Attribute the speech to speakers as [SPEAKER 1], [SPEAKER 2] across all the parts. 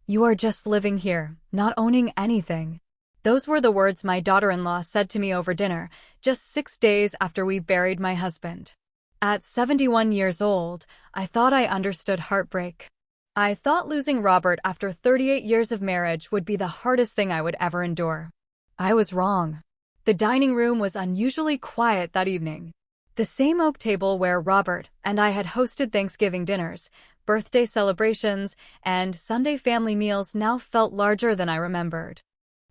[SPEAKER 1] You are just living here, not owning anything. Those were the words my daughter-in-law said to me over dinner, just 6 days after we buried my husband. At 71 years old, I thought I understood heartbreak. I thought losing Robert after 38 years of marriage would be the hardest thing I would ever endure. I was wrong. The dining room was unusually quiet that evening. The same oak table where Robert and I had hosted Thanksgiving dinners, birthday celebrations, and Sunday family meals now felt larger than I remembered.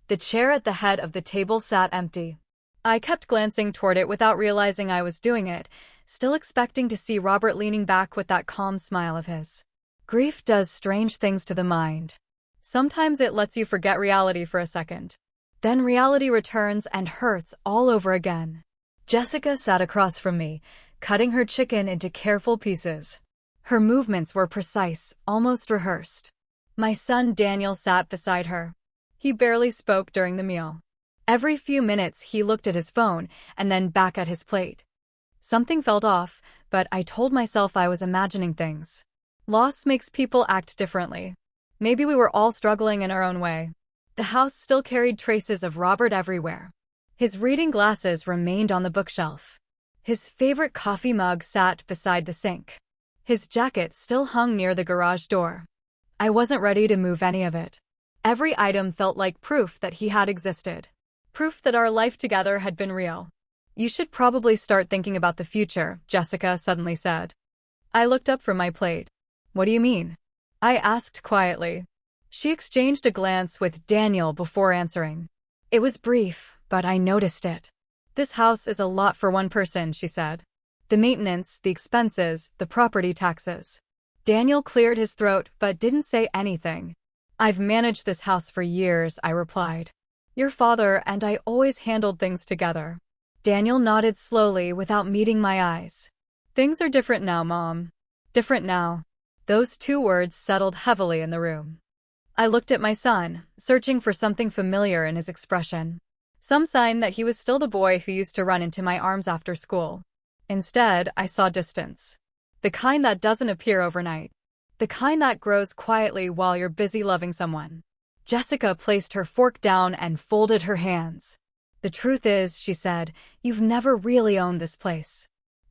[SPEAKER 1] The chair at the head of the table sat empty. I kept glancing toward it without realizing I was doing it, still expecting to see Robert leaning back with that calm smile of his. Grief does strange things to the mind. Sometimes it lets you forget reality for a second. Then reality returns and hurts all over again. Jessica sat across from me, cutting her chicken into careful pieces. Her movements were precise, almost rehearsed. My son Daniel sat beside her. He barely spoke during the meal. Every few minutes he looked at his phone and then back at his plate. Something felt off, but I told myself I was imagining things. Loss makes people act differently. Maybe we were all struggling in our own way. The house still carried traces of Robert everywhere. His reading glasses remained on the bookshelf. His favorite coffee mug sat beside the sink. His jacket still hung near the garage door. I wasn't ready to move any of it. Every item felt like proof that he had existed. Proof that our life together had been real. You should probably start thinking about the future, Jessica suddenly said. I looked up from my plate. What do you mean? I asked quietly. She exchanged a glance with Daniel before answering. It was brief, but I noticed it. This house is a lot for one person, she said. The maintenance, the expenses, the property taxes. Daniel cleared his throat but didn't say anything. I've managed this house for years, I replied. Your father and I always handled things together. Daniel nodded slowly without meeting my eyes. Things are different now, Mom. Different now. Those 2 words settled heavily in the room. I looked at my son, searching for something familiar in his expression. Some sign that he was still the boy who used to run into my arms after school. Instead, I saw distance. The kind that doesn't appear overnight. The kind that grows quietly while you're busy loving someone. Jessica placed her fork down and folded her hands. The truth is, she said, you've never really owned this place.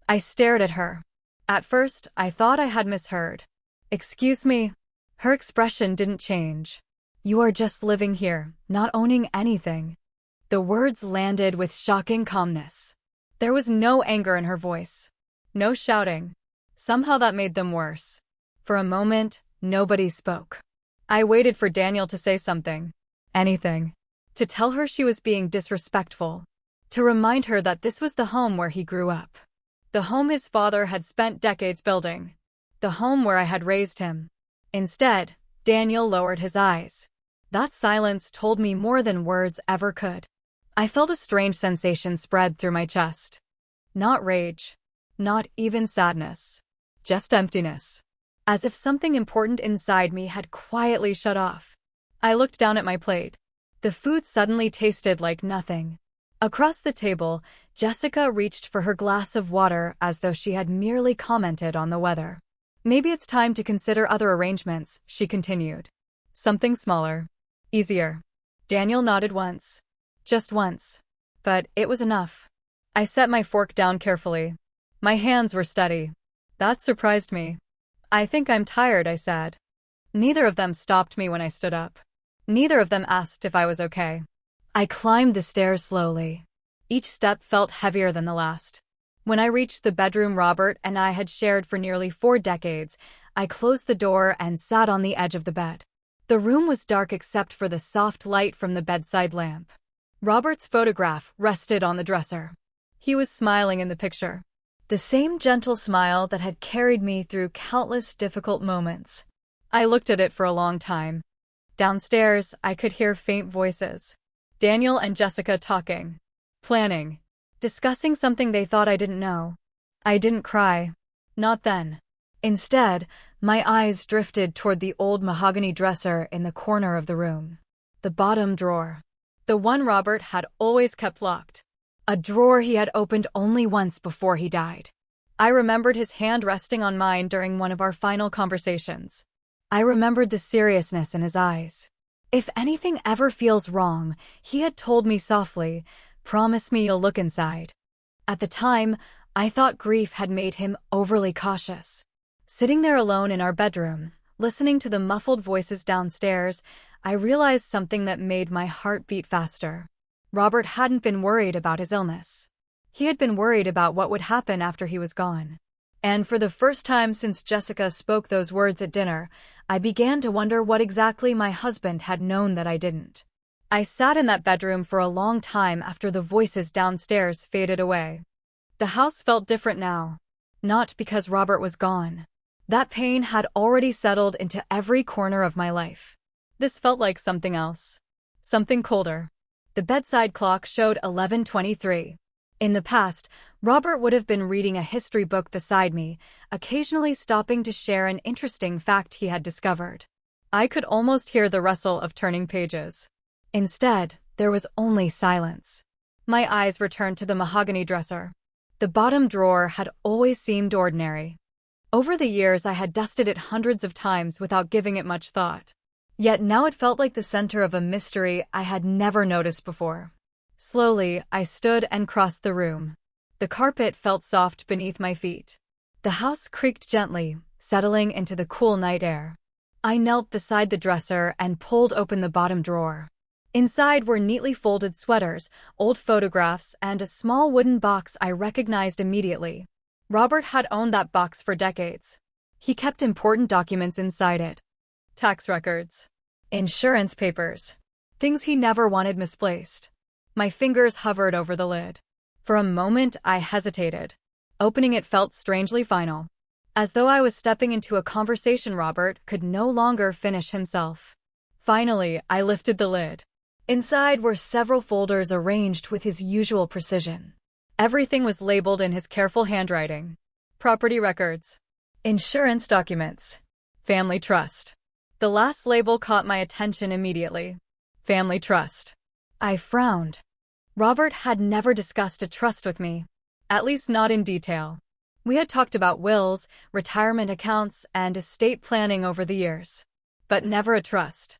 [SPEAKER 1] I stared at her. At first, I thought I had misheard. Excuse me? Her expression didn't change. You are just living here, not owning anything. The words landed with shocking calmness. There was no anger in her voice. No shouting. Somehow that made them worse. For a moment, nobody spoke. I waited for Daniel to say something. Anything. To tell her she was being disrespectful. To remind her that this was the home where he grew up. The home his father had spent decades building. The home where I had raised him. Instead, Daniel lowered his eyes. That silence told me more than words ever could. I felt a strange sensation spread through my chest. Not rage. Not even sadness. Just emptiness. As if something important inside me had quietly shut off. I looked down at my plate. The food suddenly tasted like nothing. Across the table, Jessica reached for her glass of water as though she had merely commented on the weather. Maybe it's time to consider other arrangements, she continued. Something smaller. Easier. Daniel nodded once. Just once. But it was enough. I set my fork down carefully. My hands were steady. That surprised me. I think I'm tired, I said. Neither of them stopped me when I stood up. Neither of them asked if I was okay. I climbed the stairs slowly. Each step felt heavier than the last. When I reached the bedroom Robert and I had shared for nearly 4 decades, I closed the door and sat on the edge of the bed. The room was dark except for the soft light from the bedside lamp. Robert's photograph rested on the dresser. He was smiling in the picture. The same gentle smile that had carried me through countless difficult moments. I looked at it for a long time. Downstairs, I could hear faint voices. Daniel and Jessica talking. Planning. Discussing something they thought I didn't know. I didn't cry. Not then. Instead, my eyes drifted toward the old mahogany dresser in the corner of the room. The bottom drawer. The one Robert had always kept locked. A drawer he had opened only once before he died. I remembered his hand resting on mine during one of our final conversations. I remembered the seriousness in his eyes. If anything ever feels wrong, he had told me softly, promise me you'll look inside. At the time, I thought grief had made him overly cautious. Sitting there alone in our bedroom, listening to the muffled voices downstairs, I realized something that made my heart beat faster. Robert hadn't been worried about his illness. He had been worried about what would happen after he was gone. And for the first time since Jessica spoke those words at dinner, I began to wonder what exactly my husband had known that I didn't. I sat in that bedroom for a long time after the voices downstairs faded away. The house felt different now. Not because Robert was gone. That pain had already settled into every corner of my life. This felt like something else. Something colder. The bedside clock showed 11:23. In the past, Robert would have been reading a history book beside me, occasionally stopping to share an interesting fact he had discovered. I could almost hear the rustle of turning pages. Instead, there was only silence. My eyes returned to the mahogany dresser. The bottom drawer had always seemed ordinary. Over the years, I had dusted it hundreds of times without giving it much thought. Yet now it felt like the center of a mystery I had never noticed before. Slowly, I stood and crossed the room. The carpet felt soft beneath my feet. The house creaked gently, settling into the cool night air. I knelt beside the dresser and pulled open the bottom drawer. Inside were neatly folded sweaters, old photographs, and a small wooden box I recognized immediately. Robert had owned that box for decades. He kept important documents inside it. Tax records. Insurance papers. Things he never wanted misplaced. My fingers hovered over the lid. For a moment, I hesitated. Opening it felt strangely final. As though I was stepping into a conversation Robert could no longer finish himself. Finally, I lifted the lid. Inside were several folders arranged with his usual precision. Everything was labeled in his careful handwriting. Property records. Insurance documents. Family trust. The last label caught my attention immediately. Family trust. I frowned. Robert had never discussed a trust with me. At least not in detail. We had talked about wills, retirement accounts, and estate planning over the years. But never a trust.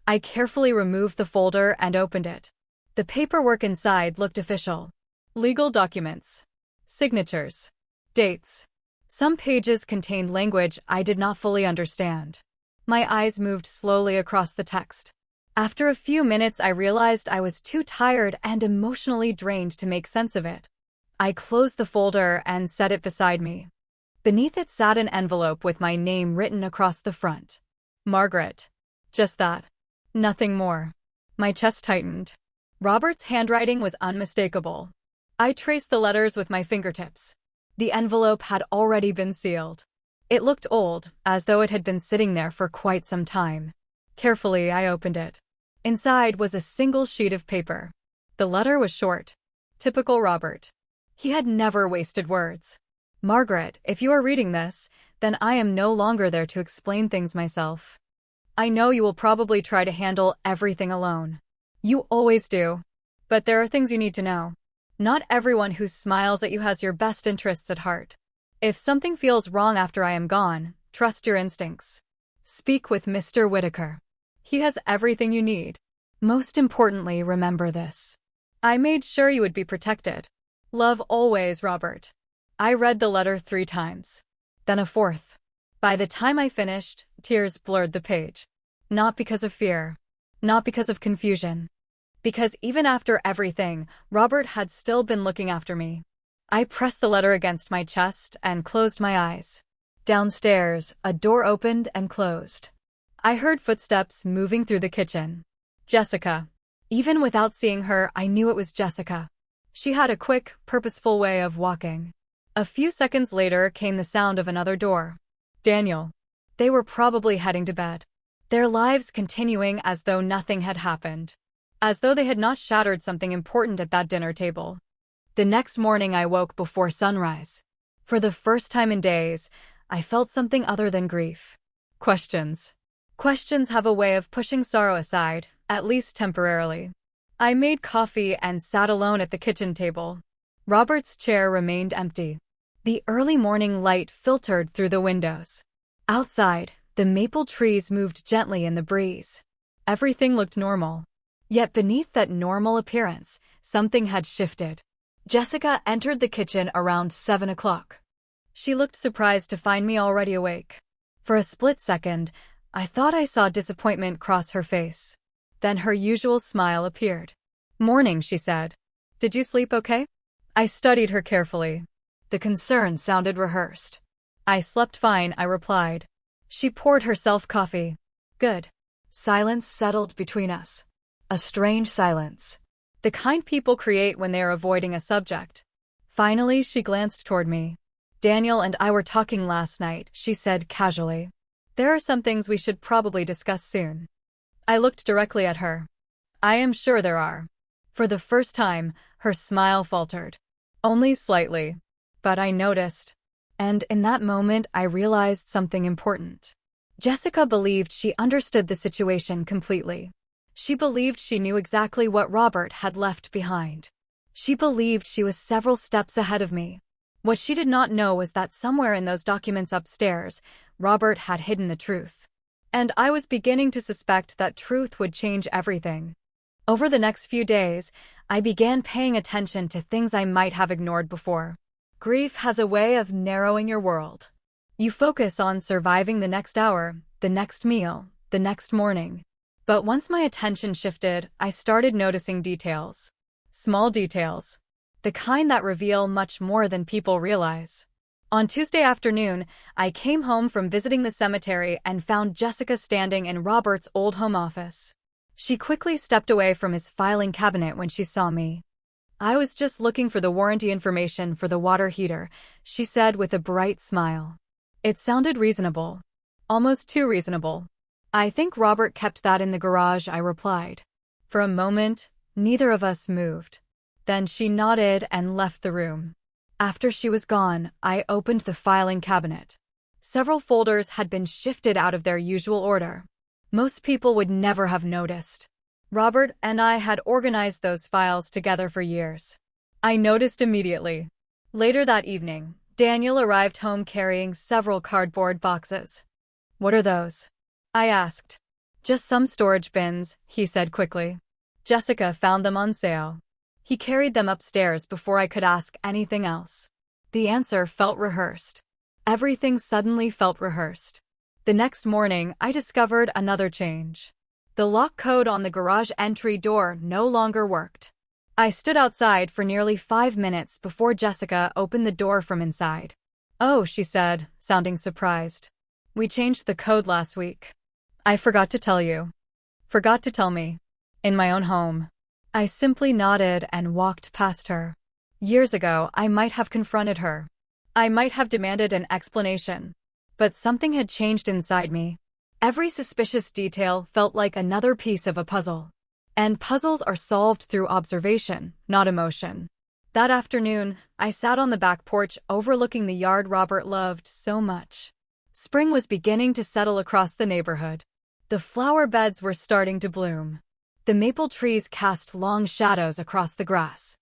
[SPEAKER 1] I carefully removed the folder and opened it. The paperwork inside looked official. Legal documents. Signatures. Dates. Some pages contained language I did not fully understand. My eyes moved slowly across the text. After a few minutes, I realized I was too tired and emotionally drained to make sense of it. I closed the folder and set it beside me. Beneath it sat an envelope with my name written across the front. Margaret. Just that. Nothing more. My chest tightened. Robert's handwriting was unmistakable. I traced the letters with my fingertips. The envelope had already been sealed. It looked old, as though it had been sitting there for quite some time. Carefully, I opened it. Inside was a single sheet of paper. The letter was short. Typical Robert. He had never wasted words. Margaret, if you are reading this, then I am no longer there to explain things myself. I know you will probably try to handle everything alone. You always do. But there are things you need to know. Not everyone who smiles at you has your best interests at heart. If something feels wrong after I am gone, trust your instincts. Speak with Mr. Whitaker. He has everything you need. Most importantly, remember this. I made sure you would be protected. Love always, Robert. I read the letter 3 times. Then a 4th. By the time I finished, tears blurred the page. Not because of fear. Not because of confusion. Because even after everything, Robert had still been looking after me. I pressed the letter against my chest and closed my eyes. Downstairs, a door opened and closed. I heard footsteps moving through the kitchen. Jessica. Even without seeing her, I knew it was Jessica. She had a quick, purposeful way of walking. A few seconds later came the sound of another door. Daniel. They were probably heading to bed. Their lives continuing as though nothing had happened. As though they had not shattered something important at that dinner table. The next morning I woke before sunrise. For the first time in days, I felt something other than grief. Questions. Questions have a way of pushing sorrow aside, at least temporarily. I made coffee and sat alone at the kitchen table. Robert's chair remained empty. The early morning light filtered through the windows. Outside, The maple trees moved gently in the breeze. Everything looked normal. Yet beneath that normal appearance, something had shifted. Jessica entered the kitchen around 7 o'clock. She looked surprised to find me already awake. For a split second, I thought I saw disappointment cross her face. Then her usual smile appeared. "Morning," she said. "Did you sleep okay?" I studied her carefully. The concern sounded rehearsed. "I slept fine," I replied. She poured herself coffee. "Good." Silence settled between us. A strange silence. The kind people create when they are avoiding a subject. Finally, she glanced toward me. "Daniel and I were talking last night," she said casually. "There are some things we should probably discuss soon." I looked directly at her. "I am sure there are." For the first time, her smile faltered. Only slightly. But I noticed. And in that moment, I realized something important. Jessica believed she understood the situation completely. She believed she knew exactly what Robert had left behind. She believed she was several steps ahead of me. What she did not know was that somewhere in those documents upstairs, Robert had hidden the truth. And I was beginning to suspect that truth would change everything. Over the next few days, I began paying attention to things I might have ignored before. Grief has a way of narrowing your world. You focus on surviving the next hour, the next meal, the next morning. But once my attention shifted, I started noticing details. Small details. The kind that reveal much more than people realize. On Tuesday afternoon, I came home from visiting the cemetery and found Jessica standing in Robert's old home office. She quickly stepped away from his filing cabinet when she saw me. "I was just looking for the warranty information for the water heater," she said with a bright smile. It sounded reasonable. Almost too reasonable. "I think Robert kept that in the garage," I replied. For a moment, neither of us moved. Then she nodded and left the room. After she was gone, I opened the filing cabinet. Several folders had been shifted out of their usual order. Most people would never have noticed. Robert and I had organized those files together for years. I noticed immediately. Later that evening, Daniel arrived home carrying several cardboard boxes. "What are those?" I asked. "Just some storage bins," he said quickly. "Jessica found them on sale." He carried them upstairs before I could ask anything else. The answer felt rehearsed. Everything suddenly felt rehearsed. The next morning, I discovered another change. The lock code on the garage entry door no longer worked. I stood outside for nearly 5 minutes before Jessica opened the door from inside. "Oh," she said, sounding surprised. "We changed the code last week." "I forgot to tell you." "Forgot to tell me." "In my own home." I simply nodded and walked past her. Years ago, I might have confronted her. I might have demanded an explanation. But something had changed inside me. Every suspicious detail felt like another piece of a puzzle. And puzzles are solved through observation, not emotion. That afternoon, I sat on the back porch overlooking the yard Robert loved so much. Spring was beginning to settle across the neighborhood. The flower beds were starting to bloom. The maple trees cast long shadows across the grass.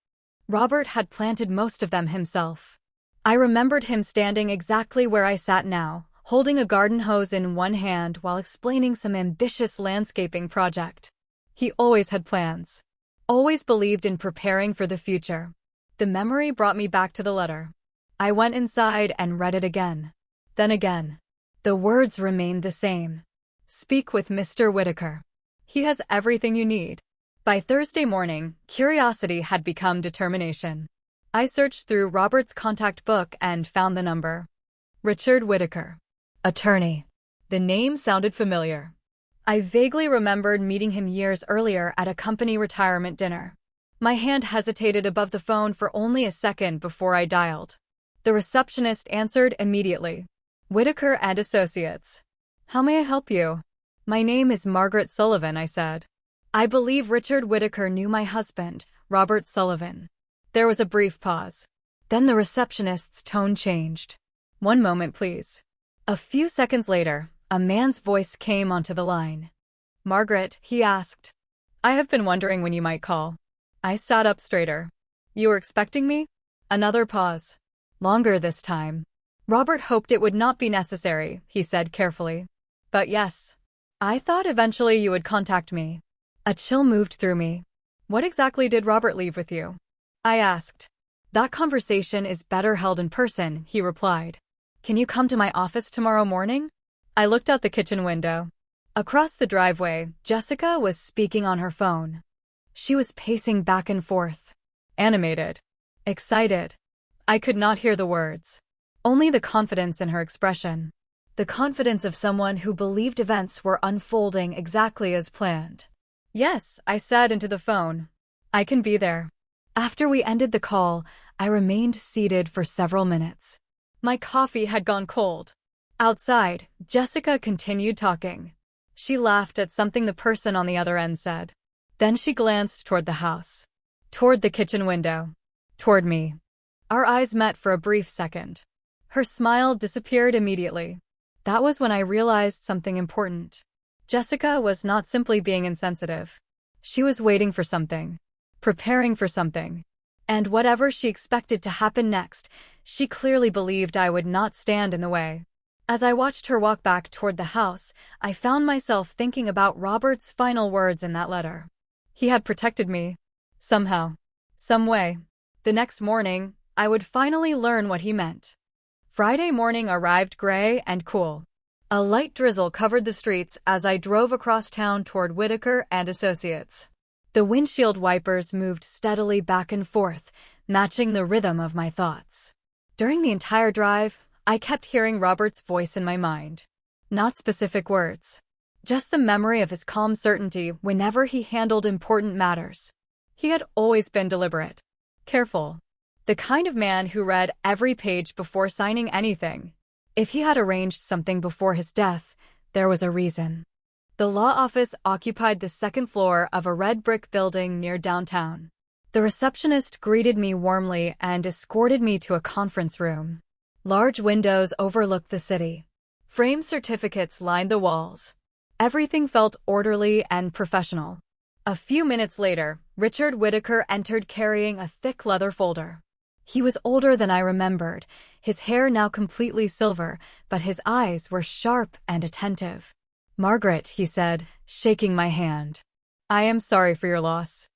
[SPEAKER 1] Robert had planted most of them himself. I remembered him standing exactly where I sat now, holding a garden hose in one hand while explaining some ambitious landscaping project. He always had plans. Always believed in preparing for the future. The memory brought me back to the letter. I went inside and read it again. Then again. The words remained the same. "Speak with Mr. Whitaker. He has everything you need." By Thursday morning, curiosity had become determination. I searched through Robert's contact book and found the number. Richard Whitaker. Attorney. The name sounded familiar. I vaguely remembered meeting him years earlier at a company retirement dinner. My hand hesitated above the phone for only a second before I dialed. The receptionist answered immediately. "Whitaker and Associates. How may I help you?" "My name is Margaret Sullivan," I said. "I believe Richard Whitaker knew my husband, Robert Sullivan." There was a brief pause. Then the receptionist's tone changed. "One moment, please." A few seconds later, a man's voice came onto the line. "Margaret," he asked. "I have been wondering when you might call." I sat up straighter. "You were expecting me?" Another pause. Longer this time. "Robert hoped it would not be necessary," he said carefully. But yes, I thought eventually you would contact me. A chill moved through me. What exactly did Robert leave with you? I asked. That conversation is better held in person, he replied. Can you come to my office tomorrow morning? I looked out the kitchen window. Across the driveway, Jessica was speaking on her phone. She was pacing back and forth. Animated. Excited. I could not hear the words. Only the confidence in her expression. The confidence of someone who believed events were unfolding exactly as planned. Yes, I said into the phone. I can be there. After we ended the call, I remained seated for several minutes. My coffee had gone cold. Outside, Jessica continued talking. She laughed at something the person on the other end said. Then she glanced toward the house. Toward the kitchen window. Toward me. Our eyes met for a brief second. Her smile disappeared immediately. That was when I realized something important. Jessica was not simply being insensitive. She was waiting for something. Preparing for something. And whatever she expected to happen next, she clearly believed I would not stand in the way. As I watched her walk back toward the house, I found myself thinking about Robert's final words in that letter. He had protected me. Somehow. Some way. The next morning, I would finally learn what he meant. Friday morning arrived gray and cool. A light drizzle covered the streets as I drove across town toward Whitaker and Associates. The windshield wipers moved steadily back and forth, matching the rhythm of my thoughts. During the entire drive, I kept hearing Robert's voice in my mind. Not specific words. Just the memory of his calm certainty whenever he handled important matters. He had always been deliberate. Careful. The kind of man who read every page before signing anything. If he had arranged something before his death, there was a reason. The law office occupied the second floor of a red brick building near downtown. The receptionist greeted me warmly and escorted me to a conference room. Large windows overlooked the city. Framed certificates lined the walls. Everything felt orderly and professional. A few minutes later, Richard Whitaker entered carrying a thick leather folder. He was older than I remembered, his hair now completely silver, but his eyes were sharp and attentive. Margaret, he said, shaking my hand. I am sorry for your loss.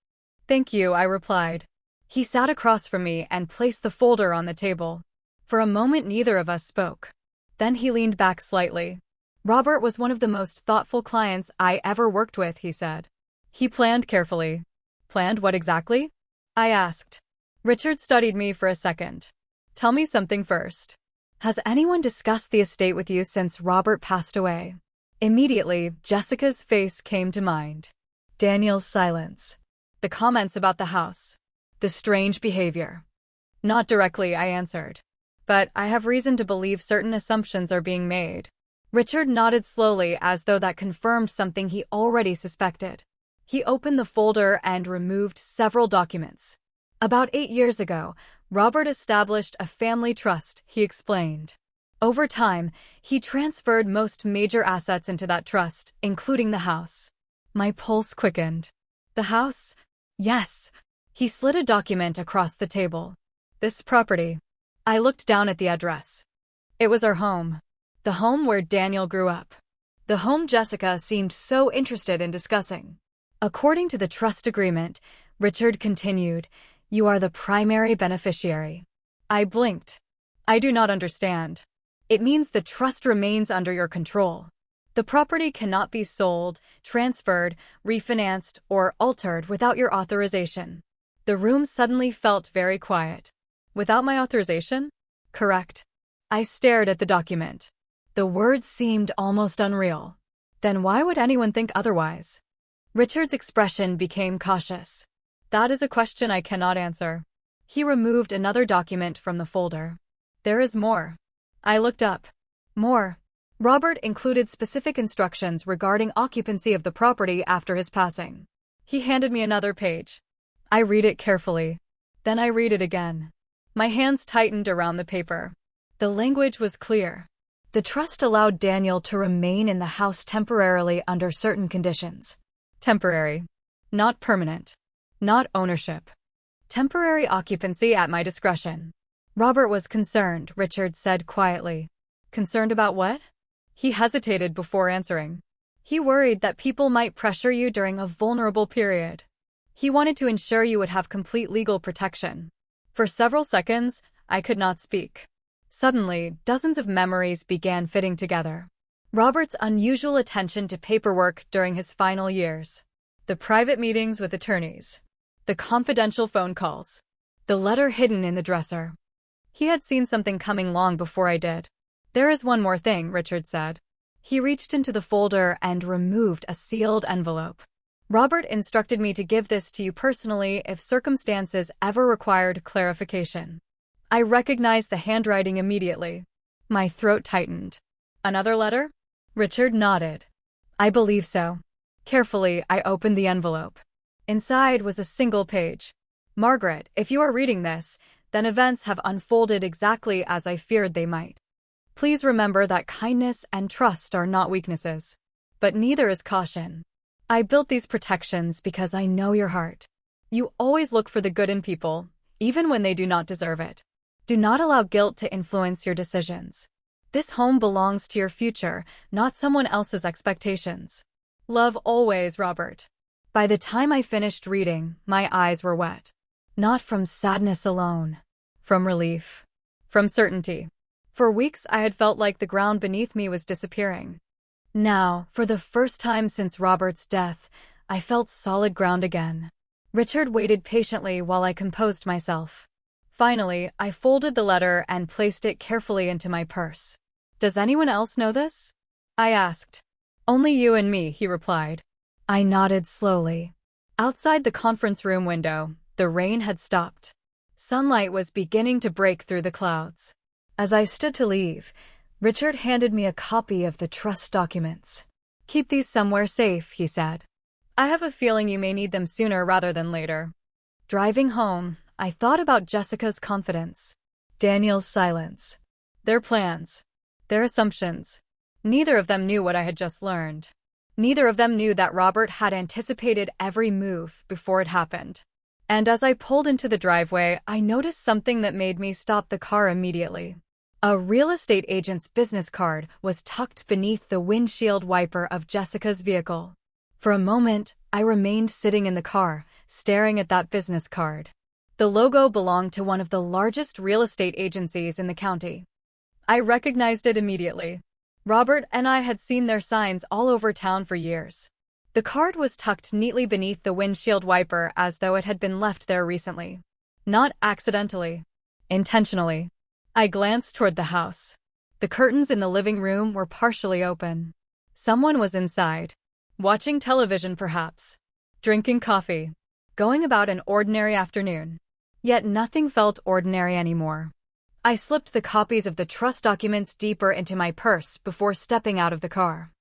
[SPEAKER 1] Thank you, I replied. He sat across from me and placed the folder on the table. For a moment neither of us spoke. Then he leaned back slightly. Robert was one of the most thoughtful clients I ever worked with, he said. He planned carefully. Planned what exactly? I asked. Richard studied me for a second. Tell me something first. Has anyone discussed the estate with you since Robert passed away? Immediately, Jessica's face came to mind. Daniel's silence. The comments about the house. The strange behavior. Not directly, I answered. But I have reason to believe certain assumptions are being made. Richard nodded slowly as though that confirmed something he already suspected. He opened the folder and removed several documents. About 8 years ago, Robert established a family trust, he explained. Over time, he transferred most major assets into that trust, including the house. My pulse quickened. The house? Yes. He slid a document across the table. This property. I looked down at the address. It was our home. The home where Daniel grew up. The home Jessica seemed so interested in discussing. According to the trust agreement, Richard continued, you are the primary beneficiary. I blinked. I do not understand. It means the trust remains under your control. The property cannot be sold, transferred, refinanced, or altered without your authorization. The room suddenly felt very quiet. Without my authorization? Correct. I stared at the document. The words seemed almost unreal. Then why would anyone think otherwise? Richard's expression became cautious. That is a question I cannot answer. He removed another document from the folder. There is more. I looked up. More. Robert included specific instructions regarding occupancy of the property after his passing. He handed me another page. I read it carefully. Then I read it again. My hands tightened around the paper. The language was clear. The trust allowed Daniel to remain in the house temporarily under certain conditions. Temporary. Not permanent. Not ownership. Temporary occupancy at my discretion. Robert was concerned, Richard said quietly. Concerned about what? He hesitated before answering. He worried that people might pressure you during a vulnerable period. He wanted to ensure you would have complete legal protection. For several seconds, I could not speak. Suddenly, dozens of memories began fitting together. Robert's unusual attention to paperwork during his final years. The private meetings with attorneys. The confidential phone calls. The letter hidden in the dresser. He had seen something coming long before I did. "There is one more thing," Richard said. He reached into the folder and removed a sealed envelope. "Robert instructed me to give this to you personally if circumstances ever required clarification." I recognized the handwriting immediately. My throat tightened. "Another letter?" Richard nodded. "I believe so." Carefully, I opened the envelope. Inside was a single page. "Margaret, if you are reading this, then events have unfolded exactly as I feared they might. Please remember that kindness and trust are not weaknesses. But neither is caution. I built these protections because I know your heart. You always look for the good in people, even when they do not deserve it. Do not allow guilt to influence your decisions. This home belongs to your future, not someone else's expectations. Love always, Robert." By the time I finished reading, my eyes were wet. Not from sadness alone. From relief. From certainty. For weeks I had felt like the ground beneath me was disappearing. Now, for the first time since Robert's death, I felt solid ground again. Richard waited patiently while I composed myself. Finally, I folded the letter and placed it carefully into my purse. "Does anyone else know this?" I asked. "Only you and me," he replied. I nodded slowly. Outside the conference room window, the rain had stopped. Sunlight was beginning to break through the clouds. As I stood to leave, Richard handed me a copy of the trust documents. "Keep these somewhere safe," he said. "I have a feeling you may need them sooner rather than later." Driving home, I thought about Jessica's confidence, Daniel's silence, their plans, their assumptions. Neither of them knew what I had just learned. Neither of them knew that Robert had anticipated every move before it happened. And as I pulled into the driveway, I noticed something that made me stop the car immediately. A real estate agent's business card was tucked beneath the windshield wiper of Jessica's vehicle. For a moment, I remained sitting in the car, staring at that business card. The logo belonged to one of the largest real estate agencies in the county. I recognized it immediately. Robert and I had seen their signs all over town for years. The card was tucked neatly beneath the windshield wiper as though it had been left there recently. Not accidentally. Intentionally. I glanced toward the house. The curtains in the living room were partially open. Someone was inside. Watching television perhaps. Drinking coffee. Going about an ordinary afternoon. Yet nothing felt ordinary anymore. I slipped the copies of the trust documents deeper into my purse before stepping out of the car.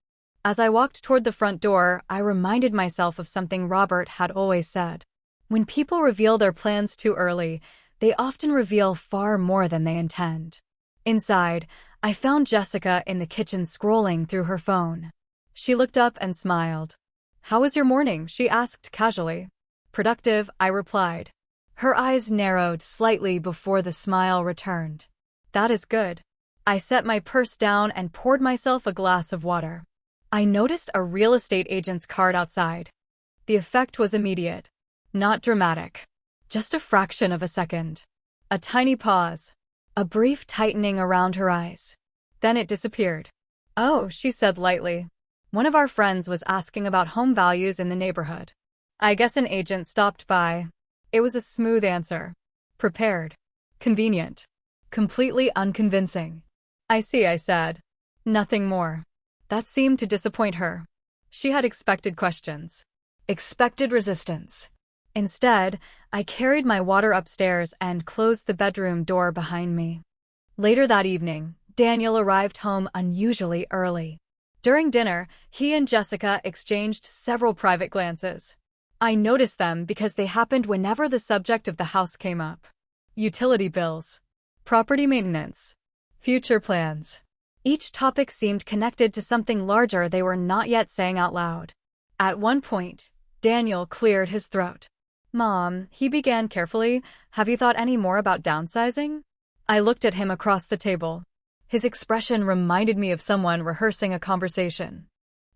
[SPEAKER 1] As I walked toward the front door, I reminded myself of something Robert had always said. When people reveal their plans too early, they often reveal far more than they intend. Inside, I found Jessica in the kitchen scrolling through her phone. She looked up and smiled. "How was your morning?" she asked casually. "Productive," I replied. Her eyes narrowed slightly before the smile returned. "That is good." I set my purse down and poured myself a glass of water. I noticed a real estate agent's card outside. The effect was immediate. Not dramatic. Just a fraction of a second. A tiny pause. A brief tightening around her eyes. Then it disappeared. "Oh," she said lightly. "One of our friends was asking about home values in the neighborhood. I guess an agent stopped by." It was a smooth answer. Prepared. Convenient. Completely unconvincing. "I see," I said. Nothing more. That seemed to disappoint her. She had expected questions. Expected resistance. Instead, I carried my water upstairs and closed the bedroom door behind me. Later that evening, Daniel arrived home unusually early. During dinner, he and Jessica exchanged several private glances. I noticed them because they happened whenever the subject of the house came up. Utility bills. Property maintenance. Future plans. Each topic seemed connected to something larger they were not yet saying out loud. At one point, Daniel cleared his throat. "Mom," he began carefully, "have you thought any more about downsizing?" I looked at him across the table. His expression reminded me of someone rehearsing a conversation.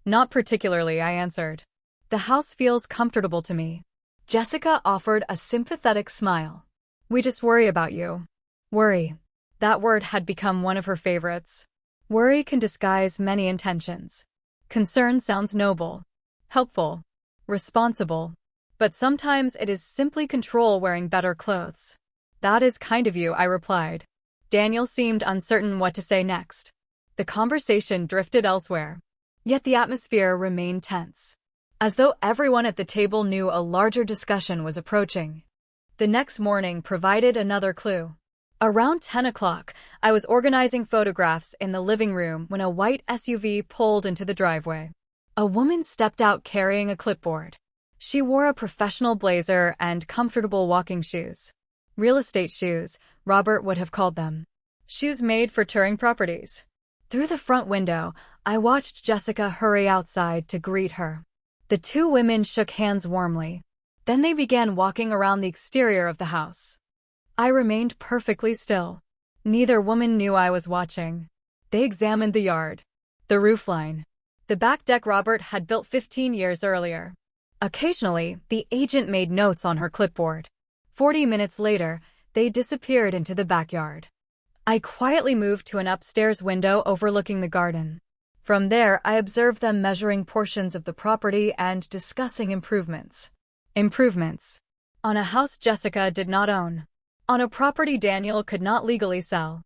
[SPEAKER 1] Not particularly, I answered. The house feels comfortable to me. Jessica offered a sympathetic smile. We just worry about you. Worry. That word had become one of her favorites. Worry can disguise many intentions. Concern sounds noble, helpful, responsible, but sometimes it is simply control wearing better clothes. That is kind of you, I replied. Daniel seemed uncertain what to say next. The conversation drifted elsewhere, yet the atmosphere remained tense, as though everyone at the table knew a larger discussion was approaching. The next morning provided another clue. Around 10 o'clock, I was organizing photographs in the living room when a white SUV pulled into the driveway. A woman stepped out carrying a clipboard. She wore a professional blazer and comfortable walking shoes. Real estate shoes, Robert would have called them. Shoes made for touring properties. Through the front window, I watched Jessica hurry outside to greet her. The two women shook hands warmly. Then they began walking around the exterior of the house. I remained perfectly still. Neither woman knew I was watching. They examined the yard, the roofline, the back deck Robert had built 15 years earlier. Occasionally, the agent made notes on her clipboard. 40 minutes later, they disappeared into the backyard. I quietly moved to an upstairs window overlooking the garden. From there, I observed them measuring portions of the property and discussing improvements. Improvements. On a house Jessica did not own. On a property Daniel could not legally sell.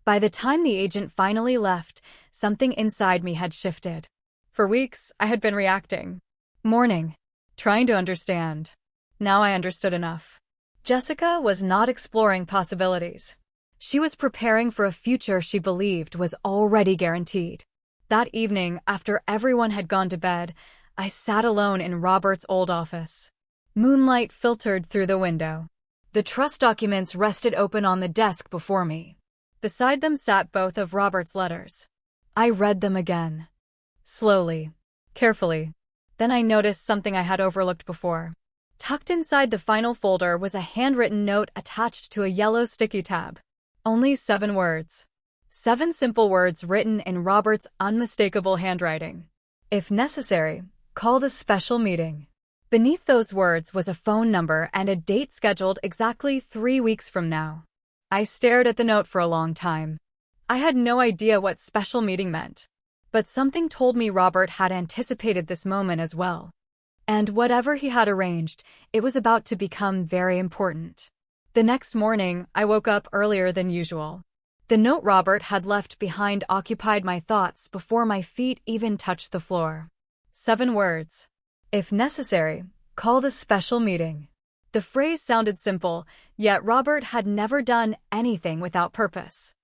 [SPEAKER 1] By the time the agent finally left, something inside me had shifted. For weeks, I had been reacting. Mourning. Trying to understand. Now I understood enough. Jessica was not exploring possibilities. She was preparing for a future she believed was already guaranteed. That evening, after everyone had gone to bed, I sat alone in Robert's old office. Moonlight filtered through the window. The trust documents rested open on the desk before me. Beside them sat both of Robert's letters. I read them again. Slowly, carefully. Then I noticed something I had overlooked before. Tucked inside the final folder was a handwritten note attached to a yellow sticky tab. Only 7 words. 7 simple words written in Robert's unmistakable handwriting. If necessary, call the special meeting. Beneath those words was a phone number and a date scheduled exactly 3 weeks from now. I stared at the note for a long time. I had no idea what special meeting meant. But something told me Robert had anticipated this moment as well. And whatever he had arranged, it was about to become very important. The next morning, I woke up earlier than usual. The note Robert had left behind occupied my thoughts before my feet even touched the floor. 7 words. If necessary, call the special meeting. The phrase sounded simple, yet Robert had never done anything without purpose.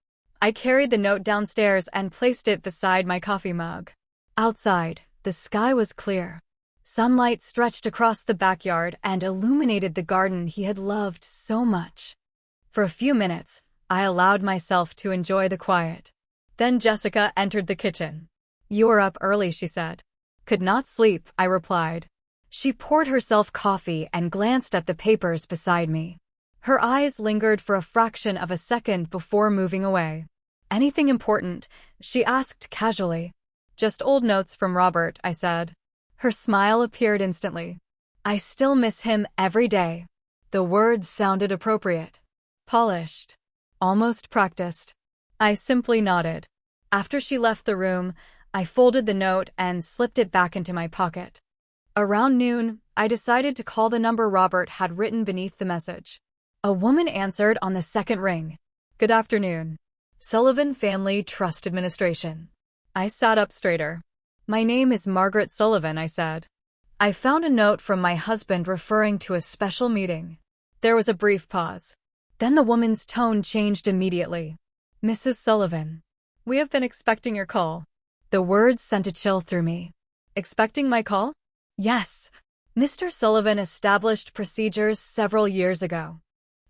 [SPEAKER 1] I carried the note downstairs and placed it beside my coffee mug. Outside, the sky was clear. Sunlight stretched across the backyard and illuminated the garden he had loved so much. For a few minutes, I allowed myself to enjoy the quiet. Then Jessica entered the kitchen. You were up early, she said. Could not sleep, I replied. She poured herself coffee and glanced at the papers beside me. Her eyes lingered for a fraction of a second before moving away. Anything important? She asked casually. Just old notes from Robert, I said. Her smile appeared instantly. I still miss him every day. The words sounded appropriate. Polished. Almost practiced. I simply nodded. After she left the room, I folded the note and slipped it back into my pocket. Around noon, I decided to call the number Robert had written beneath the message. A woman answered on the second ring. Good afternoon. Sullivan Family Trust Administration. I sat up straighter. My name is Margaret Sullivan, I said. I found a note from my husband referring to a special meeting. There was a brief pause. Then the woman's tone changed immediately. Mrs. Sullivan, we have been expecting your call. The words sent a chill through me. Expecting my call? Yes. Mr. Sullivan established procedures several years ago.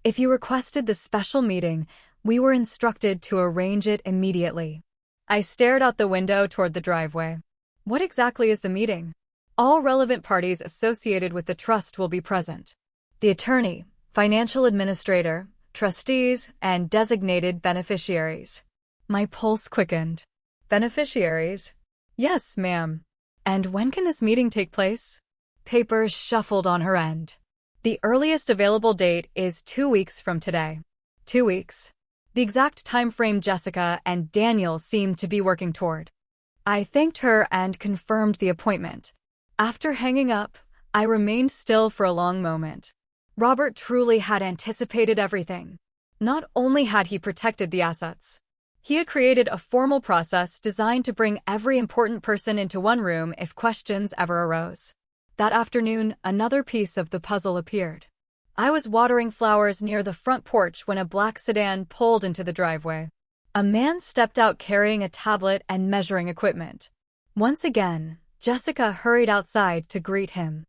[SPEAKER 1] If you requested the special meeting, we were instructed to arrange it immediately. I stared out the window toward the driveway. What exactly is the meeting? All relevant parties associated with the trust will be present. The attorney, financial administrator, trustees, and designated beneficiaries. My pulse quickened. Beneficiaries? Yes, ma'am. And when can this meeting take place? Papers shuffled on her end. The earliest available date is 2 weeks from today. 2 weeks. The exact time frame Jessica and Daniel seemed to be working toward. I thanked her and confirmed the appointment. After hanging up, I remained still for a long moment. Robert truly had anticipated everything. Not only had he protected the assets, he had created a formal process designed to bring every important person into one room if questions ever arose. That afternoon, another piece of the puzzle appeared. I was watering flowers near the front porch when a black sedan pulled into the driveway. A man stepped out carrying a tablet and measuring equipment. Once again, Jessica hurried outside to greet him.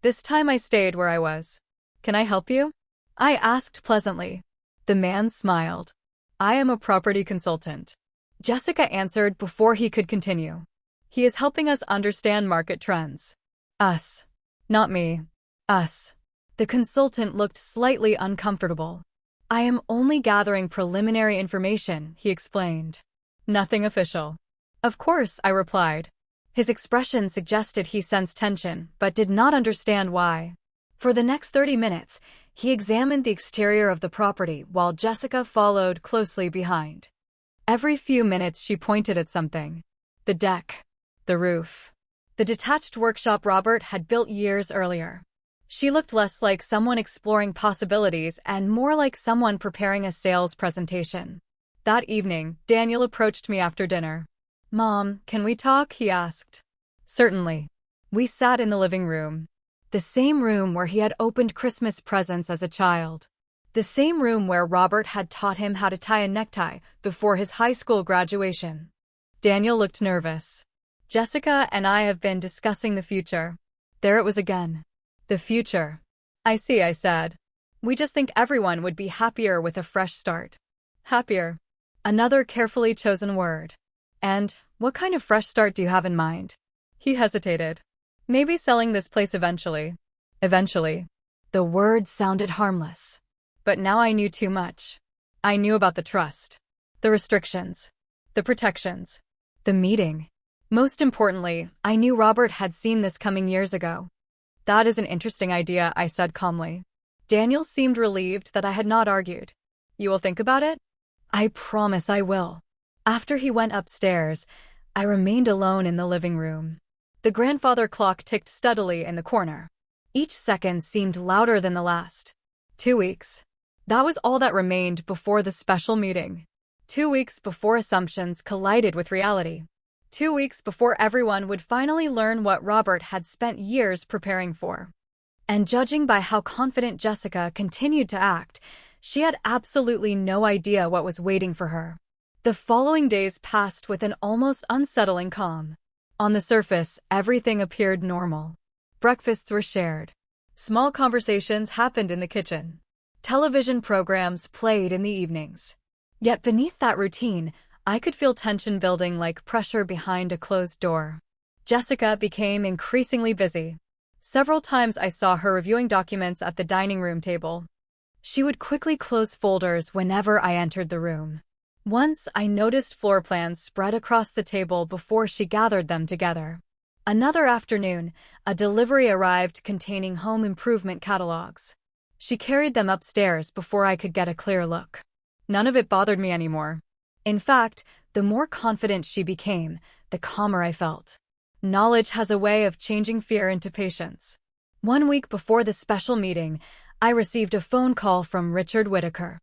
[SPEAKER 1] This time I stayed where I was. Can I help you? I asked pleasantly. The man smiled. I am a property consultant. Jessica answered before he could continue. He is helping us understand market trends. Us. Not me. Us. The consultant looked slightly uncomfortable. I am only gathering preliminary information, he explained. Nothing official. Of course, I replied. His expression suggested he sensed tension, but did not understand why. For the next 30 minutes, he examined the exterior of the property while Jessica followed closely behind. Every few minutes she pointed at something. The deck. The roof. The detached workshop Robert had built years earlier. She looked less like someone exploring possibilities and more like someone preparing a sales presentation. That evening, Daniel approached me after dinner. Mom, can we talk? He asked. Certainly. We sat in the living room. The same room where he had opened Christmas presents as a child. The same room where Robert had taught him how to tie a necktie before his high school graduation. Daniel looked nervous. Jessica and I have been discussing the future. There it was again. The future. I see, I said. We just think everyone would be happier with a fresh start. Happier. Another carefully chosen word. And what kind of fresh start do you have in mind? He hesitated. Maybe selling this place eventually. Eventually. The word sounded harmless. But now I knew too much. I knew about the trust, the restrictions, the protections, the meeting. Most importantly, I knew Robert had seen this coming years ago. That is an interesting idea, I said calmly. Daniel seemed relieved that I had not argued. You will think about it? I promise I will. After he went upstairs, I remained alone in the living room. The grandfather clock ticked steadily in the corner. Each second seemed louder than the last. 2 weeks. That was all that remained before the special meeting. 2 weeks before assumptions collided with reality. 2 weeks before everyone would finally learn what Robert had spent years preparing for. And judging by how confident Jessica continued to act, she had absolutely no idea what was waiting for her. The following days passed with an almost unsettling calm. On the surface, everything appeared normal. Breakfasts were shared. Small conversations happened in the kitchen. Television programs played in the evenings. Yet beneath that routine, I could feel tension building like pressure behind a closed door. Jessica became increasingly busy. Several times I saw her reviewing documents at the dining room table. She would quickly close folders whenever I entered the room. Once I noticed floor plans spread across the table before she gathered them together. Another afternoon, a delivery arrived containing home improvement catalogs. She carried them upstairs before I could get a clear look. None of it bothered me anymore. In fact, the more confident she became, the calmer I felt. Knowledge has a way of changing fear into patience. 1 week before the special meeting, I received a phone call from Richard Whitaker.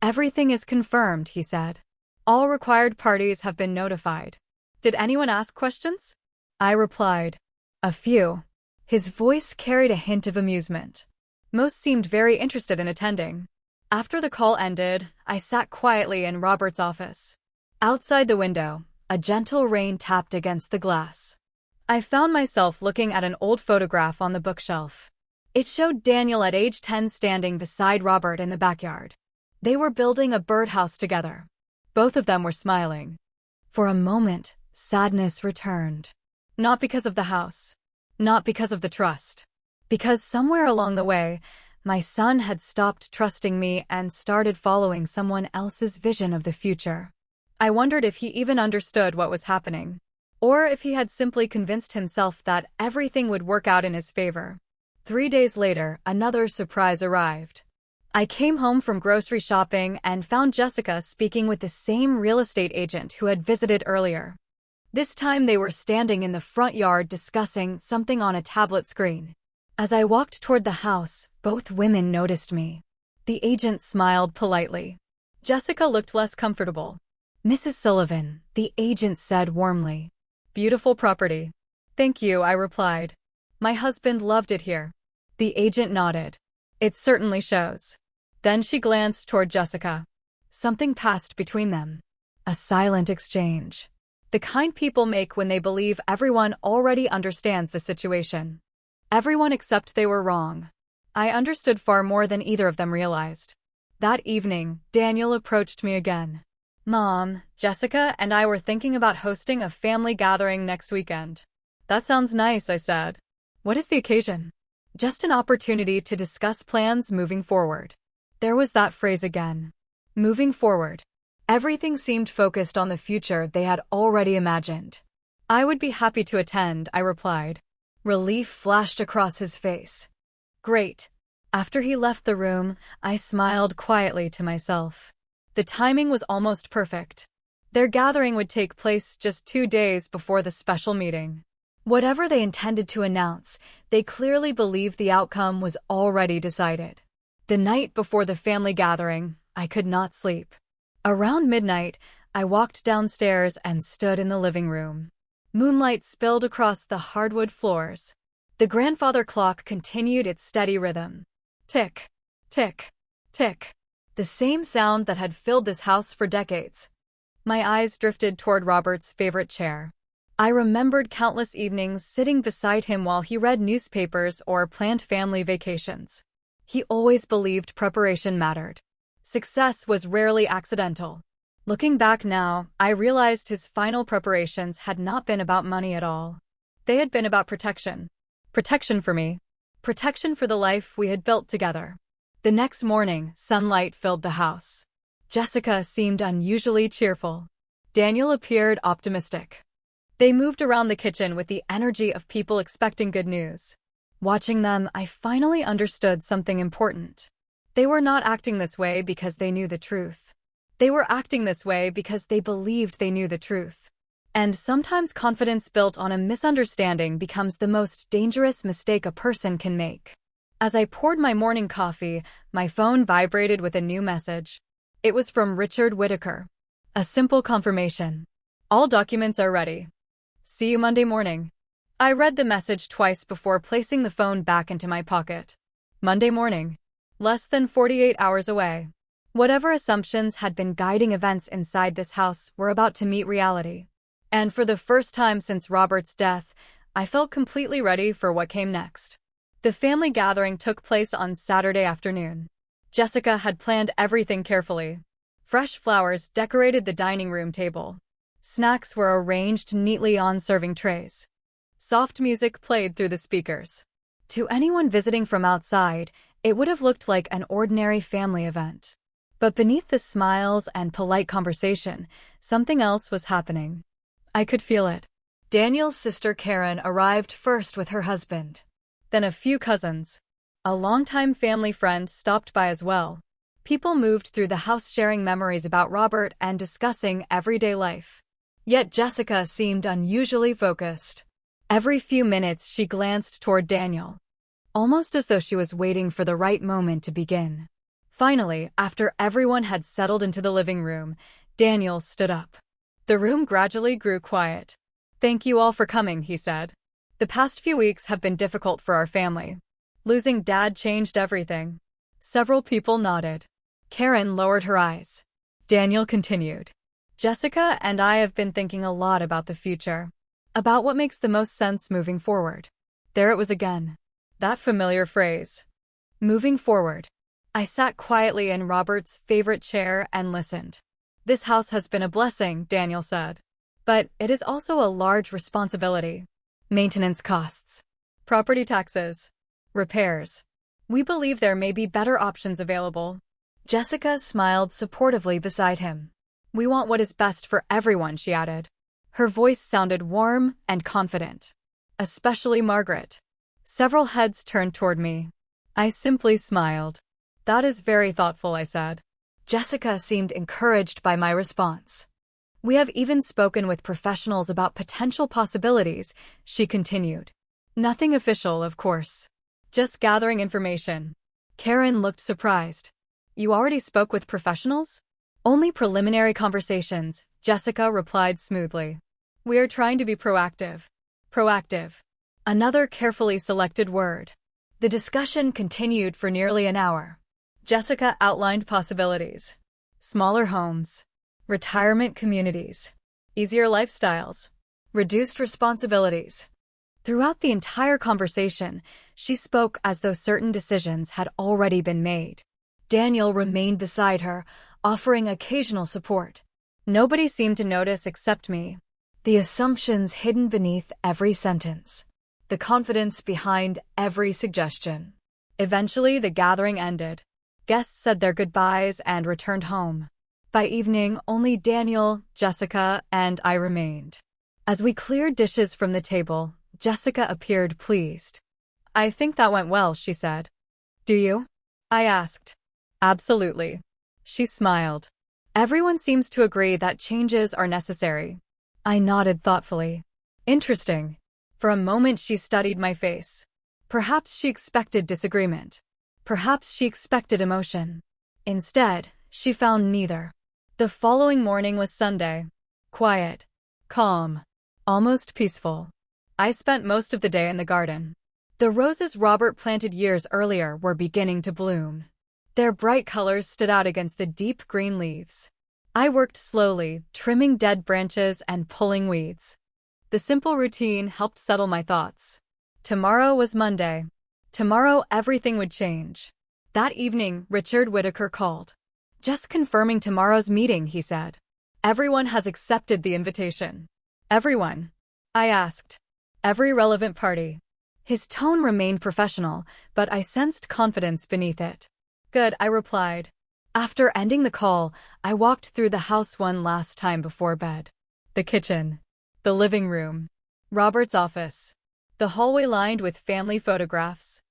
[SPEAKER 1] Everything is confirmed, he said. All required parties have been notified. Did anyone ask questions? I replied. A few. His voice carried a hint of amusement. Most seemed very interested in attending. After the call ended, I sat quietly in Robert's office. Outside the window, a gentle rain tapped against the glass. I found myself looking at an old photograph on the bookshelf. It showed Daniel at age 10 standing beside Robert in the backyard. They were building a birdhouse together. Both of them were smiling. For a moment, sadness returned. Not because of the house. Not because of the trust. Because somewhere along the way, my son had stopped trusting me and started following someone else's vision of the future. I wondered if he even understood what was happening, or if he had simply convinced himself that everything would work out in his favor. 3 days later, another surprise arrived. I came home from grocery shopping and found Jessica speaking with the same real estate agent who had visited earlier. This time they were standing in the front yard discussing something on a tablet screen. As I walked toward the house, both women noticed me. The agent smiled politely. Jessica looked less comfortable. "Mrs. Sullivan," the agent said warmly. "Beautiful property." "Thank you," I replied. "My husband loved it here." The agent nodded. "It certainly shows." Then she glanced toward Jessica. Something passed between them. A silent exchange. The kind people make when they believe everyone already understands the situation. Everyone except they were wrong. I understood far more than either of them realized. That evening, Daniel approached me again. "Mom, Jessica and I were thinking about hosting a family gathering next weekend." "That sounds nice," I said. "What is the occasion?" "Just an opportunity to discuss plans moving forward." There was that phrase again. Moving forward. Everything seemed focused on the future they had already imagined. "I would be happy to attend," I replied. Relief flashed across his face. "Great." After he left the room, I smiled quietly to myself. The timing was almost perfect. Their gathering would take place just 2 days before the special meeting. Whatever they intended to announce, they clearly believed the outcome was already decided. The night before the family gathering, I could not sleep. Around midnight, I walked downstairs and stood in the living room. Moonlight spilled across the hardwood floors. The grandfather clock continued its steady rhythm. Tick, tick, tick. The same sound that had filled this house for decades. My eyes drifted toward Robert's favorite chair. I remembered countless evenings sitting beside him while he read newspapers or planned family vacations. He always believed preparation mattered. Success was rarely accidental. Looking back now, I realized his final preparations had not been about money at all. They had been about protection. Protection for me. Protection for the life we had built together. The next morning, sunlight filled the house. Jessica seemed unusually cheerful. Daniel appeared optimistic. They moved around the kitchen with the energy of people expecting good news. Watching them, I finally understood something important. They were not acting this way because they knew the truth. They were acting this way because they believed they knew the truth. And sometimes confidence built on a misunderstanding becomes the most dangerous mistake a person can make. As I poured my morning coffee, my phone vibrated with a new message. It was from Richard Whitaker. A simple confirmation. "All documents are ready. See you Monday morning." I read the message twice before placing the phone back into my pocket. Monday morning. Less than 48 hours away. Whatever assumptions had been guiding events inside this house were about to meet reality. And for the first time since Robert's death, I felt completely ready for what came next. The family gathering took place on Saturday afternoon. Jessica had planned everything carefully. Fresh flowers decorated the dining room table. Snacks were arranged neatly on serving trays. Soft music played through the speakers. To anyone visiting from outside, it would have looked like an ordinary family event. But beneath the smiles and polite conversation, something else was happening. I could feel it. Daniel's sister Karen arrived first with her husband. Then a few cousins. A longtime family friend stopped by as well. People moved through the house sharing memories about Robert and discussing everyday life. Yet Jessica seemed unusually focused. Every few minutes she glanced toward Daniel, almost as though she was waiting for the right moment to begin. Finally, after everyone had settled into the living room, Daniel stood up. The room gradually grew quiet. "Thank you all for coming," he said. "The past few weeks have been difficult for our family. Losing Dad changed everything." Several people nodded. Karen lowered her eyes. Daniel continued. "Jessica and I have been thinking a lot about the future. About what makes the most sense moving forward." There it was again. That familiar phrase. Moving forward. I sat quietly in Robert's favorite chair and listened. "This house has been a blessing," Daniel said. "But it is also a large responsibility. Maintenance costs. Property taxes. Repairs. We believe there may be better options available." Jessica smiled supportively beside him. We want what is best for everyone, she added. Her voice sounded warm and confident. Especially Margaret. Several heads turned toward me. I simply smiled. That is very thoughtful, I said. Jessica seemed encouraged by my response. We have even spoken with professionals about potential possibilities, she continued. Nothing official, of course. Just gathering information. Karen looked surprised. You already spoke with professionals? Only preliminary conversations, Jessica replied smoothly. We are trying to be proactive. Proactive. Another carefully selected word. The discussion continued for nearly an hour. Jessica outlined possibilities. Smaller homes. Retirement communities. Easier lifestyles. Reduced responsibilities. Throughout the entire conversation, she spoke as though certain decisions had already been made. Daniel remained beside her, offering occasional support. Nobody seemed to notice except me. The assumptions hidden beneath every sentence. The confidence behind every suggestion. Eventually, the gathering ended. Guests said their goodbyes and returned home. By evening, only Daniel, Jessica, and I remained. As we cleared dishes from the table, Jessica appeared pleased. I think that went well, she said. Do you? I asked. Absolutely. She smiled. Everyone seems to agree that changes are necessary. I nodded thoughtfully. Interesting. For a moment she studied my face. Perhaps she expected disagreement. Perhaps she expected emotion. Instead, she found neither. The following morning was Sunday. Quiet. Calm. Almost peaceful. I spent most of the day in the garden. The roses Robert planted years earlier were beginning to bloom. Their bright colors stood out against the deep green leaves. I worked slowly, trimming dead branches and pulling weeds. The simple routine helped settle my thoughts. Tomorrow was Monday. Tomorrow everything would change. That evening, Richard Whittaker called. Just confirming tomorrow's meeting, he said. Everyone has accepted the invitation. Everyone? I asked. Every relevant party. His tone remained professional, but I sensed confidence beneath it. Good, I replied. After ending the call, I walked through the house one last time before bed. The kitchen. The living room. Robert's office. The hallway lined with family photographs.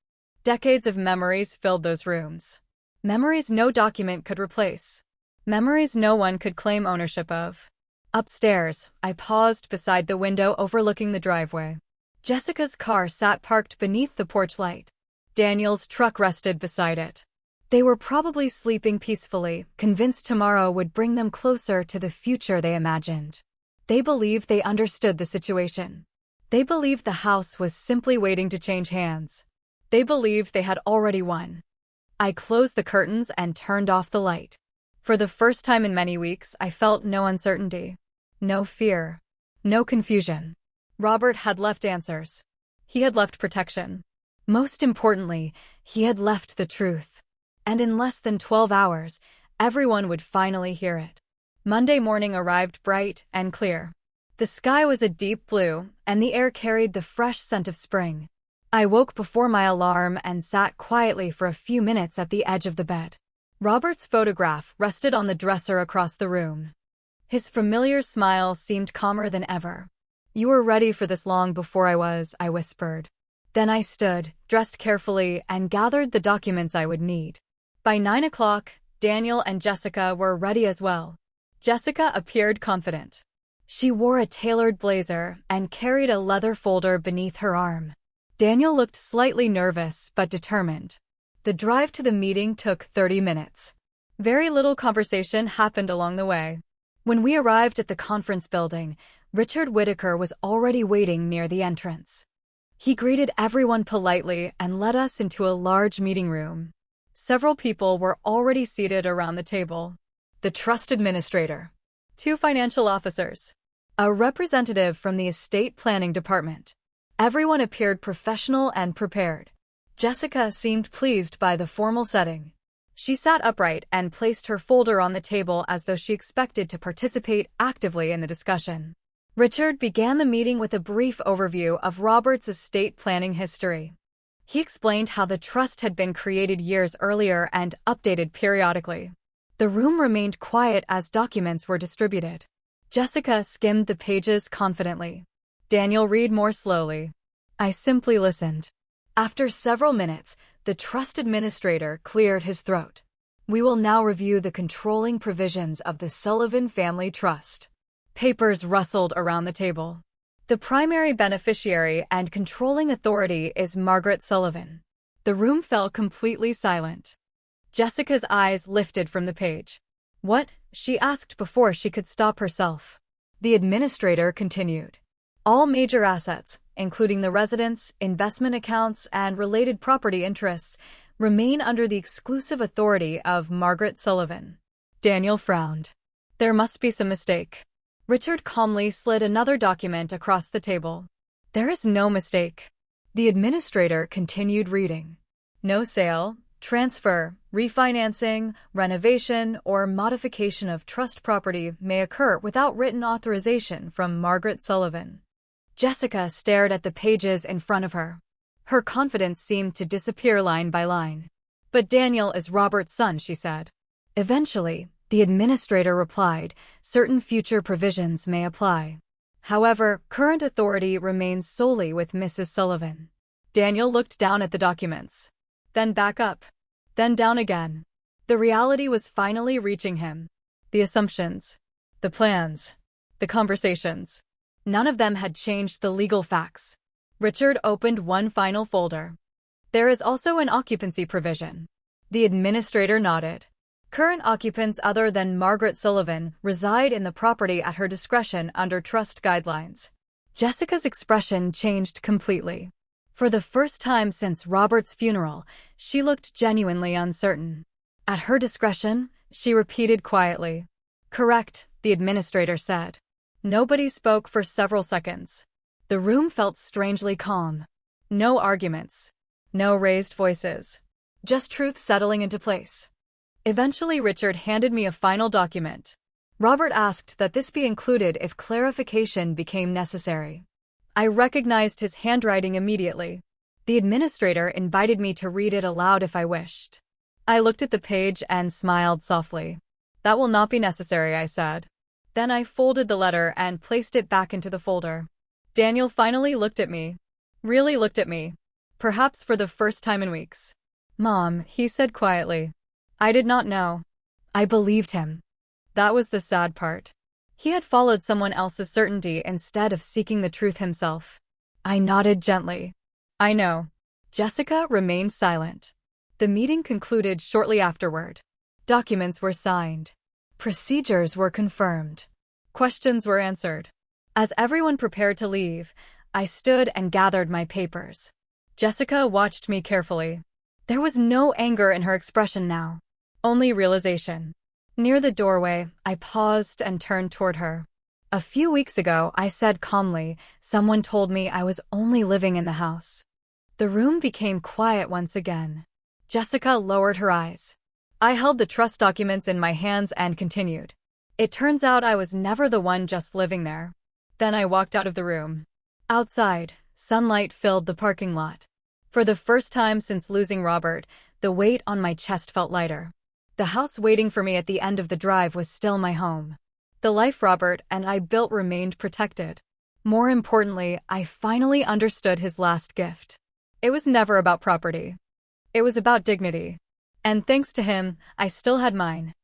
[SPEAKER 1] Decades of memories filled those rooms. Memories no document could replace. Memories no one could claim ownership of. Upstairs, I paused beside the window overlooking the driveway. Jessica's car sat parked beneath the porch light. Daniel's truck rested beside it. They were probably sleeping peacefully, convinced tomorrow would bring them closer to the future they imagined. They believed they understood the situation. They believed the house was simply waiting to change hands. They believed they had already won. I closed the curtains and turned off the light. For the first time in many weeks, I felt no uncertainty. No fear. No confusion. Robert had left answers. He had left protection. Most importantly, he had left the truth. And in less than 12 hours, everyone would finally hear it. Monday morning arrived bright and clear. The sky was a deep blue, and the air carried the fresh scent of spring. I woke before my alarm and sat quietly for a few minutes at the edge of the bed. Robert's photograph rested on the dresser across the room. His familiar smile seemed calmer than ever. You were ready for this long before I was, I whispered. Then I stood, dressed carefully, and gathered the documents I would need. By 9 o'clock, Daniel and Jessica were ready as well. Jessica appeared confident. She wore a tailored blazer and carried a leather folder beneath her arm. Daniel looked slightly nervous but determined. The drive to the meeting took 30 minutes. Very little conversation happened along the way. When we arrived at the conference building, Richard Whittaker was already waiting near the entrance. He greeted everyone politely and led us into a large meeting room. Several people were already seated around the table. The trust administrator, 2 financial officers, a representative from the estate planning department. Everyone appeared professional and prepared. Jessica seemed pleased by the formal setting. She sat upright and placed her folder on the table as though she expected to participate actively in the discussion. Richard began the meeting with a brief overview of Robert's estate planning history. He explained how the trust had been created years earlier and updated periodically. The room remained quiet as documents were distributed. Jessica skimmed the pages confidently. Daniel read more slowly. I simply listened. After several minutes, the trust administrator cleared his throat. We will now review the controlling provisions of the Sullivan Family Trust. Papers rustled around the table. The primary beneficiary and controlling authority is Margaret Sullivan. The room fell completely silent. Jessica's eyes lifted from the page. What? She asked before she could stop herself. The administrator continued. All major assets, including the residence, investment accounts, and related property interests, remain under the exclusive authority of Margaret Sullivan. Daniel frowned. There must be some mistake. Richard calmly slid another document across the table. There is no mistake. The administrator continued reading. No sale, transfer, refinancing, renovation, or modification of trust property may occur without written authorization from Margaret Sullivan. Jessica stared at the pages in front of her. Her confidence seemed to disappear line by line. But Daniel is Robert's son, she said. Eventually, the administrator replied, certain future provisions may apply. However, current authority remains solely with Mrs. Sullivan. Daniel looked down at the documents. Then back up. Then down again. The reality was finally reaching him. The assumptions. The plans. The conversations. None of them had changed the legal facts. Richard opened one final folder. There is also an occupancy provision. The administrator nodded. Current occupants other than Margaret Sullivan reside in the property at her discretion under trust guidelines. Jessica's expression changed completely. For the first time since Robert's funeral, she looked genuinely uncertain. At her discretion, she repeated quietly. Correct, the administrator said. Nobody spoke for several seconds. The room felt strangely calm. No arguments. No raised voices. Just truth settling into place. Eventually, Richard handed me a final document. Robert asked that this be included if clarification became necessary. I recognized his handwriting immediately. The administrator invited me to read it aloud if I wished. I looked at the page and smiled softly. That will not be necessary, I said. Then I folded the letter and placed it back into the folder. Daniel finally looked at me. Really looked at me. Perhaps for the first time in weeks. Mom, he said quietly. I did not know. I believed him. That was the sad part. He had followed someone else's certainty instead of seeking the truth himself. I nodded gently. I know. Jessica remained silent. The meeting concluded shortly afterward. Documents were signed. Procedures were confirmed. Questions were answered. As everyone prepared to leave, I stood and gathered my papers. Jessica watched me carefully. There was no anger in her expression now. Only realization. Near the doorway, I paused and turned toward her. A few weeks ago, I said calmly, someone told me I was only living in the house. The room became quiet once again. Jessica lowered her eyes. I held the trust documents in my hands and continued. It turns out I was never the one just living there. Then I walked out of the room. Outside, sunlight filled the parking lot. For the first time since losing Robert, the weight on my chest felt lighter. The house waiting for me at the end of the drive was still my home. The life Robert and I built remained protected. More importantly, I finally understood his last gift. It was never about property. It was about dignity. And thanks to him, I still had mine.